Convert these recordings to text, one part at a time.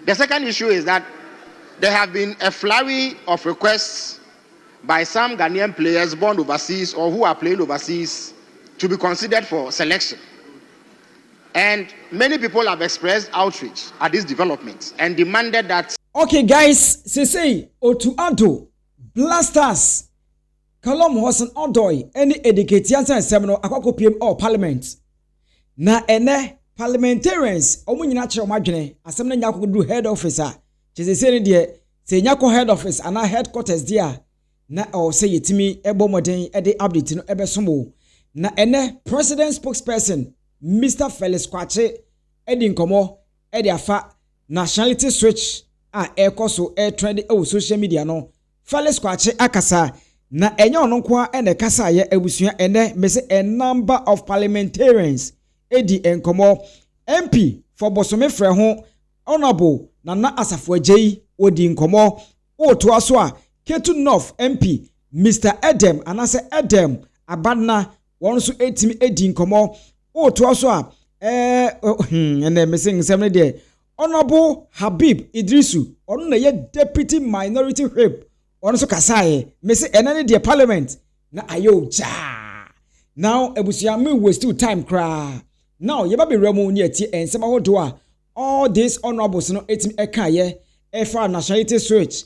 The second issue is that there have been a flurry of requests by some Ghanaian players born overseas or who are playing overseas to be considered for selection. And many people have expressed outrage at this development and demanded that. Okay, guys, say Otu Ado, Blasters, Callum Hudson-Odoi, any Eddie Nketiah seminal Akoko PM or Parliament. Na ene parliamentarians, Omunyina Chomadjene, Assembly Nyako do head officer. Chese say say Nyako head office and our headquarters there. Na or say yetimi ebo moden ede update no ebe somo. Na ene president spokesperson Mr. Felix Kwakye Eddie Nketiah Eddie afa nationality switch a ekoso trend social media no Felix Kwakye akasa na enye ono kwa ene kasa ye abusua ene mese a number of parliamentarians Eddie Nketiah MP for Bosome Frɛ ho honorable Nana Asafo Agyeyi odi Nketiah o to aso a Ketu North MP Mr. Edem anase Edem Abadna won so etimi Eddie Nketiah o to aso a ene missing semne de honorable Habib Idrisu ono na ye deputy minority whip ono so kasaye mese enane de parliament na ayo ja now ebusia me waste time kra now ye ba be remo ni ati ensema hodo a all these honorables no etim ekaye efa nationality switch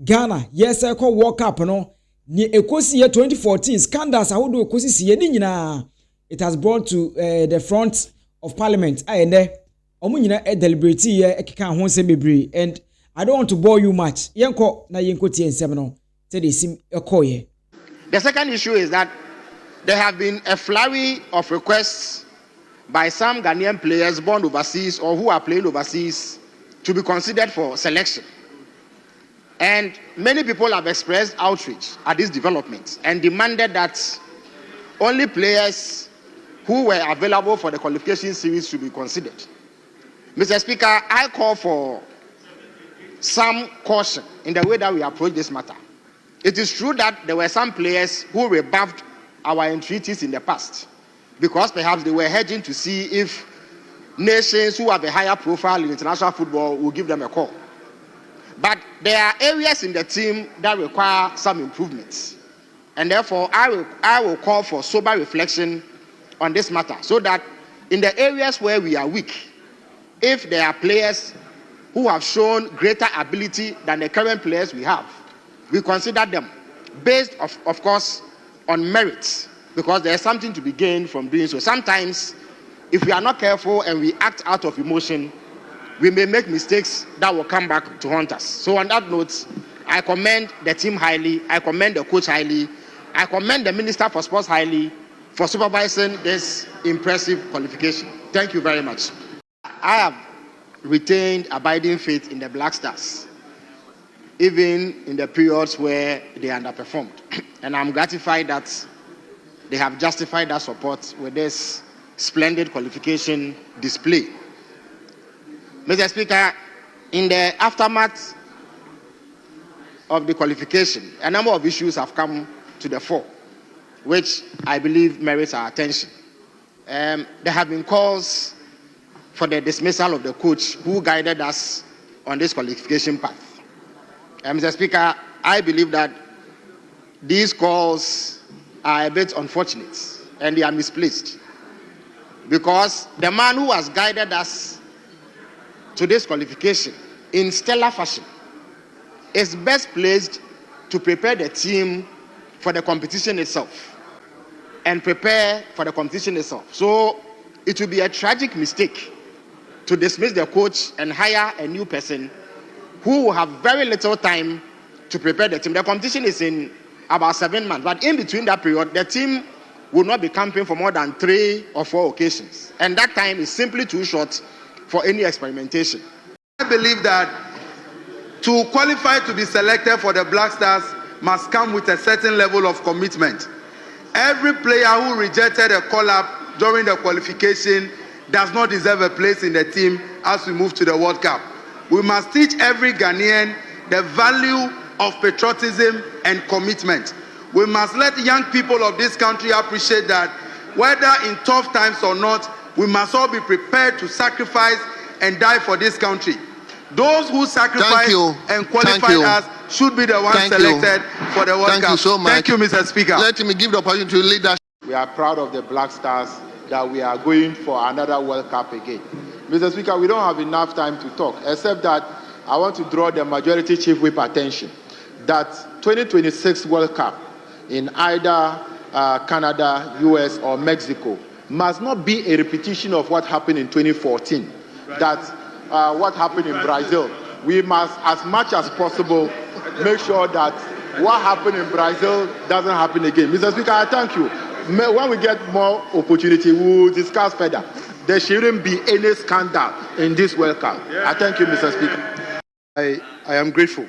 Ghana yes e call World Cup no ni ekosi ye 2014 scandals ahodo ekosi siye ni nyina. It has brought to the front of Parliament. Aende omunyina deliberate ye ekeka ho nsem bebre, and I don't want to bore you much. Yenko na yenko tie nsem no say dey sim ekoye. The second issue is that there have been a flurry of requests by some Ghanaian players born overseas or who are playing overseas to be considered for selection. And many people have expressed outrage at this development and demanded that only players who were available for the qualification series should be considered. Mr. Speaker, I call for some caution in the way that we approach this matter. It is true that there were some players who rebuffed our entreaties in the past because perhaps they were hedging to see if nations who have a higher profile in international football will give them a call. But there are areas in the team that require some improvements. And therefore, I will call for sober reflection on this matter so that in the areas where we are weak, if there are players who have shown greater ability than the current players we have, we consider them based, of course, on merit, because there is something to be gained from doing so. Sometimes, if we are not careful and we act out of emotion, we may make mistakes that will come back to haunt us. So on that note, I commend the team highly, I commend the coach highly, I commend the Minister for Sports highly for supervising this impressive qualification. Thank you very much. I have retained abiding faith in the Black Stars, even in the periods where they underperformed. And I'm gratified that they have justified that support with this splendid qualification display. Mr. Speaker, in the aftermath of the qualification, a number of issues have come to the fore, which I believe merits our attention. There have been calls for the dismissal of the coach who guided us on this qualification path. Mr. Speaker, I believe that these calls are a bit unfortunate and they are misplaced, because the man who has guided us to this qualification in stellar fashion is best placed to prepare the team for the competition itself and prepare for the competition itself. So it will be a tragic mistake to dismiss the coach and hire a new person who will have very little time to prepare the team. The competition is in about 7 months, but in between that period, the team will not be camping for more than 3 or 4 occasions. And that time is simply too short for any experimentation. I believe that to qualify to be selected for the Black Stars must come with a certain level of commitment. Every player who rejected a call-up during the qualification does not deserve a place in the team as we move to the World Cup. We must teach every Ghanaian the value of patriotism and commitment. We must let young people of this country appreciate that whether in tough times or not, we must all be prepared to sacrifice and die for this country. Those who sacrificed and qualified us should be the ones selected for the World Cup. Thank you so much. Thank you, Mr. Speaker. Let me give the opportunity to leadership. We are proud of the Black Stars that we are going for another World Cup again. Mr. Speaker, we don't have enough time to talk, except that I want to draw the majority chief whip attention that 2026 World Cup in either Canada, US, or Mexico must not be a repetition of what happened in 2014. Right. That what happened in Brazil. We must, as much as possible, make sure that what happened in Brazil doesn't happen again. Mr. Speaker, I thank you. When we get more opportunity, we will discuss further. There shouldn't be any scandal in this World Cup. I thank you, Mr. Speaker. I am grateful.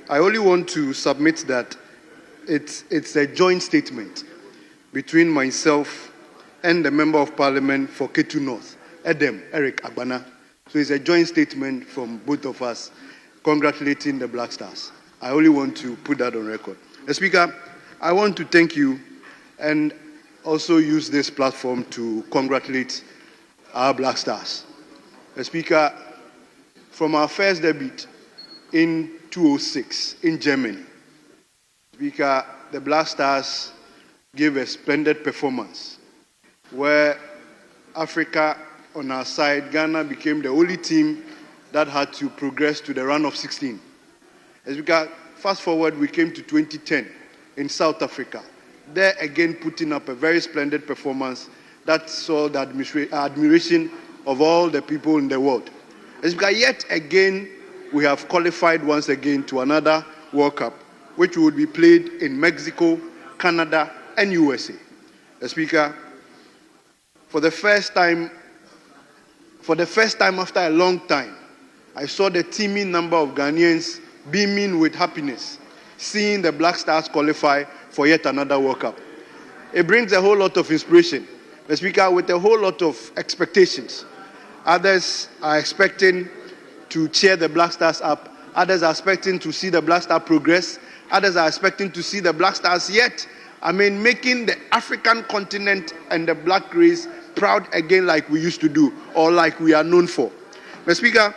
I only want to submit that it's a joint statement between myself and the Member of Parliament for Ketu North, Edem Eric Agbana. So it's a joint statement from both of us congratulating the Black Stars. I only want to put that on record. Speaker, I want to thank you and also use this platform to congratulate our Black Stars. Speaker, from our first debut in 2006 in Germany, Speaker, the Black Stars gave a splendid performance where Africa on our side, Ghana became the only team that had to progress to the round of 16. As we got fast forward, we came to 2010 in South Africa. There again putting up a very splendid performance that saw the admiration of all the people in the world. As we got yet again, we have qualified once again to another World Cup, which would be played in Mexico, Canada, and USA. Speaker, for the first time after a long time, I saw the teeming number of Ghanaians beaming with happiness, seeing the Black Stars qualify for yet another World Cup. It brings a whole lot of inspiration, Speaker, with a whole lot of expectations. Others are expecting to cheer the Black Stars up. Others are expecting to see the Black Stars progress. Others are expecting to see the Black Stars making the African continent and the black race proud again like we used to do or like we are known for. Mr. Speaker,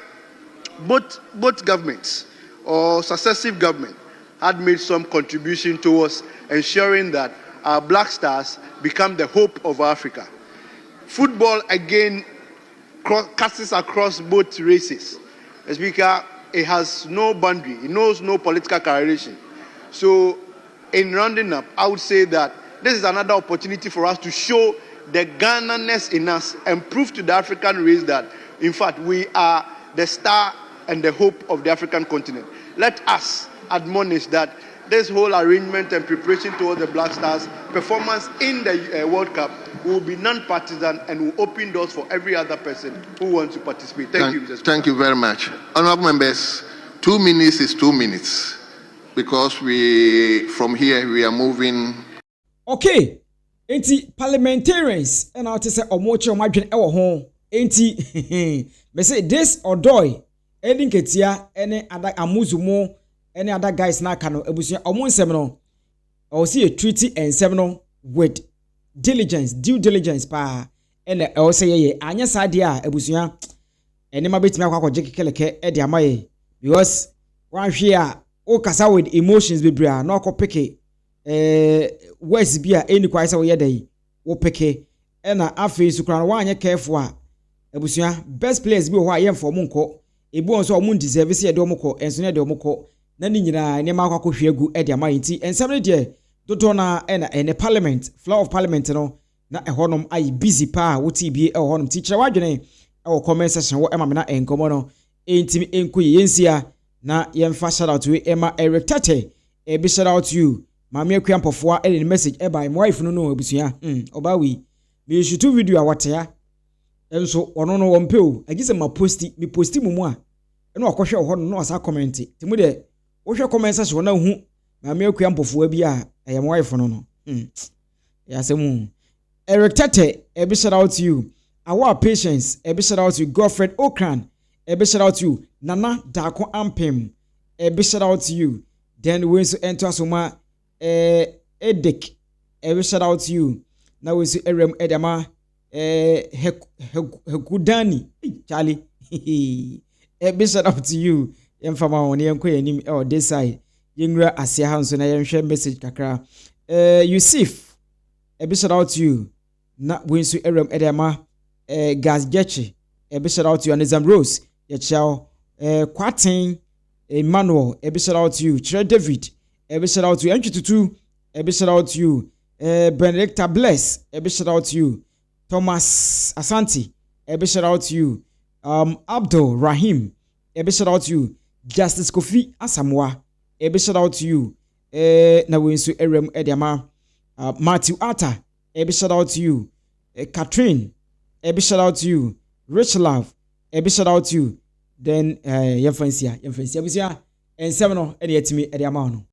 both governments or successive governments had made some contribution towards ensuring that our Black Stars become the hope of Africa. Football again cuts across both races. Mr. Speaker, it has no boundary, it knows no political correlation. So in rounding up, I would say that this is another opportunity for us to show the Ghananess in us and prove to the African race that, in fact, we are the star and the hope of the African continent. Let us admonish that this whole arrangement and preparation towards the Black Stars performance in the World Cup will be non-partisan and will open doors for every other person who wants to participate. Thank you, Mr. Speaker. Thank you very much. Honourable members, 2 minutes is 2 minutes because from here we are moving. Okay. Enti parliamentarians and I say omoche omadwen e wo ho enti me say this Odoi Eddie Nketiah ene ada amuzumo ene other guys na aka no abusuan omo nsem no o see a treaty ensem no with due diligence pa ene o say ye anya sade a abusuan ene ma betimi akwakoje kekeleke e de amaye because wan hwe a o kasa with emotions bebra na okopeke words bia eni kwai se wo yedai wo peke na afi sukran wa anye careful a abusua best players bi ho a yem for mu nko ebi won so omu deserve se ye de omko enso ne de omko na ni nyina ne ma akwa hwegu e de amayi nti ensem ne de dodo na ene parliament floor of parliament no na ehonom ayi busy pa woti bi ehonom ti kire wadwene e wo comment section wo ema me na enkomo no entimi enkoyi yensia na yemfa shout out we Emma Eric Tate e bi shout out to you Mami Ekwampofo a any message e by my wife no abusua oba wi me shoot video a watea enso ono no wompe o agise ma posti mumu a eno akohwe ho no asa comment ti mu de wo hwe comment section na hu Mami Ekwampofo bi a my wife no ya semu Eric Tate a big shout out to you our patience a big shout out to you Godfred Okran a big shout out to you Nana Dako Ampem a big shout out to you then we so enter asoma Edek, a shout out to you. Now we see Erem Edama, Hekudani, Charlie, A big shout out to you. Yemfama on Yanko or this side. Yingra Asia Hanson, I am share message kakra. Yusuf, a big shout out to you. Not Winsu Eram Edema, Gas Getchi, a big shout out to you. Anizam Rose, Yachao, Quatin, Emmanuel, a big shout out to you. Tre David, a big shout out to you. Entry to 2, a big shout out to you. Benedicta Bless, a big shout out to you. Thomas Asante, a big shout out to you. Abdul Rahim, a big shout out to you. Justice Kofi Asamoah, a big shout out to you. Na Winsu Erem Ediama, Matthew Atta, a big shout out to you. Catherine, a big shout out to you. Rich Love, a big shout out to you. Then Yemfansia, and 7 and yet me Ediamano.